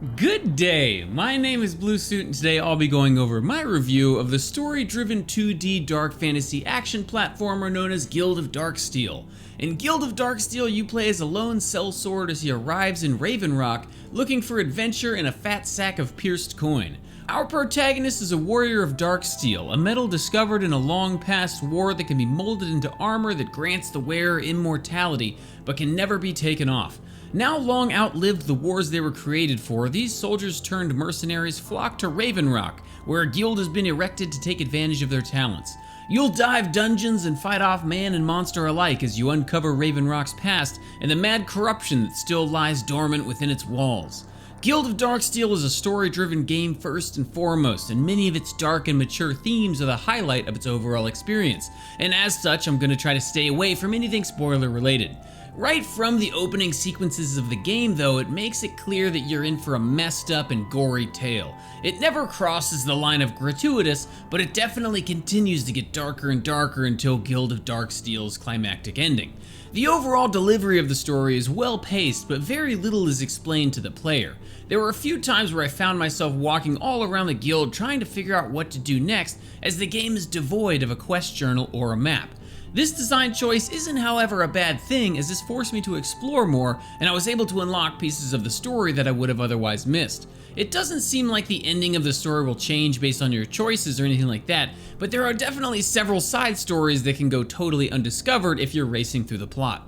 Good day, my name is Blue Suit and today I'll be going over my review of the story-driven 2D dark fantasy action platformer known as Guild of Darksteel. In Guild of Darksteel, you play as a lone sellsword as he arrives in Raven Rock looking for adventure and a fat sack of pierced coin. Our protagonist is a warrior of Darksteel, a metal discovered in a long past war that can be molded into armor that grants the wearer immortality but can never be taken off. Now long outlived the wars they were created for, these soldiers turned mercenaries flock to Raven Rock, where a guild has been erected to take advantage of their talents. You'll dive dungeons and fight off man and monster alike as you uncover Raven Rock's past and the mad corruption that still lies dormant within its walls. Guild of Darksteel is a story-driven game first and foremost, and many of its dark and mature themes are the highlight of its overall experience, and as such I'm going to try to stay away from anything spoiler related. Right from the opening sequences of the game though, it makes it clear that you're in for a messed up and gory tale. It never crosses the line of gratuitous, but it definitely continues to get darker and darker until Guild of Darksteel's climactic ending. The overall delivery of the story is well paced, but very little is explained to the player. There were a few times where I found myself walking all around the guild trying to figure out what to do next, as the game is devoid of a quest journal or a map. This design choice isn't however a bad thing, as this forced me to explore more and I was able to unlock pieces of the story that I would have otherwise missed. It doesn't seem like the ending of the story will change based on your choices or anything like that, but there are definitely several side stories that can go totally undiscovered if you're racing through the plot.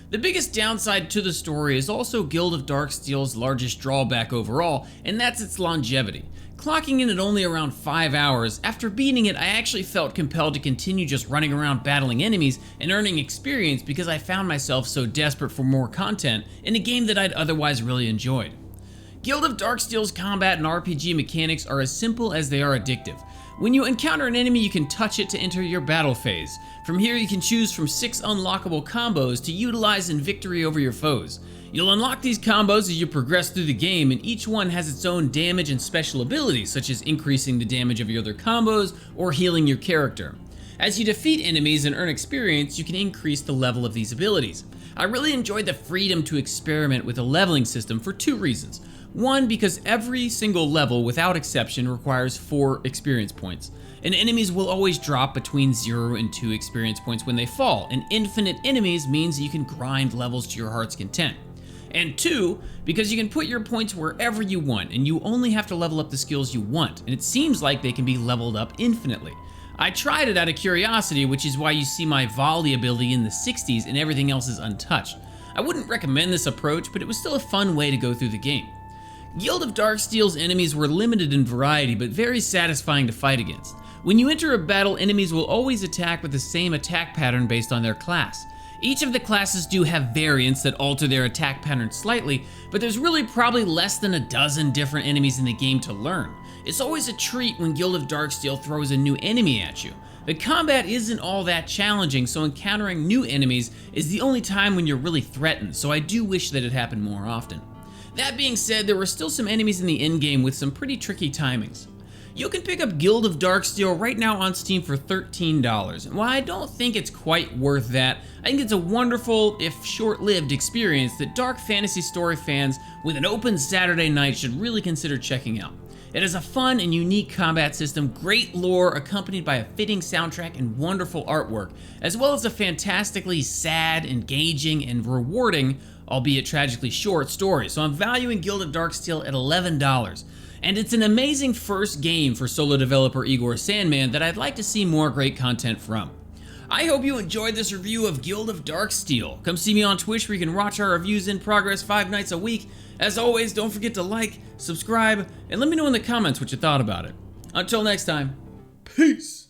The biggest downside to the story is also Guild of Darksteel's largest drawback overall, and that's its longevity. Clocking in at only around 5 hours, after beating it I actually felt compelled to continue just running around battling enemies and earning experience because I found myself so desperate for more content in a game that I'd otherwise really enjoyed. Guild of Darksteel's combat and RPG mechanics are as simple as they are addictive. When you encounter an enemy, you can touch it to enter your battle phase. From here you can choose from 6 unlockable combos to utilize in victory over your foes. You'll unlock these combos as you progress through the game, and each one has its own damage and special abilities, such as increasing the damage of your other combos or healing your character. As you defeat enemies and earn experience, you can increase the level of these abilities. I really enjoyed the freedom to experiment with a leveling system for 2 reasons. One, because every single level without exception requires 4 experience points, and enemies will always drop between 0 and 2 experience points when they fall, and infinite enemies means you can grind levels to your heart's content. And 2, because you can put your points wherever you want, and you only have to level up the skills you want, and it seems like they can be leveled up infinitely. I tried it out of curiosity, which is why you see my volley ability in the 60s and everything else is untouched. I wouldn't recommend this approach, but it was still a fun way to go through the game. Guild of Darksteel's enemies were limited in variety, but very satisfying to fight against. When you enter a battle, enemies will always attack with the same attack pattern based on their class. Each of the classes do have variants that alter their attack pattern slightly, but there's really probably less than a dozen different enemies in the game to learn. It's always a treat when Guild of Darksteel throws a new enemy at you. The combat isn't all that challenging, so encountering new enemies is the only time when you're really threatened, so I do wish that it happened more often. That being said, there were still some enemies in the endgame with some pretty tricky timings. You can pick up Guild of Darksteel right now on Steam for $13, and while I don't think it's quite worth that, I think it's a wonderful, if short-lived, experience that dark fantasy story fans with an open Saturday night should really consider checking out. It has a fun and unique combat system, great lore accompanied by a fitting soundtrack and wonderful artwork, as well as a fantastically sad, engaging, and rewarding, albeit tragically short, story. So I'm valuing Guild of Darksteel at $11. And it's an amazing first game for solo developer Igor Sandman that I'd like to see more great content from. I hope you enjoyed this review of Guild of Darksteel. Come see me on Twitch where you can watch our reviews in progress 5 nights a week. As always, don't forget to like, subscribe, and let me know in the comments what you thought about it. Until next time, peace!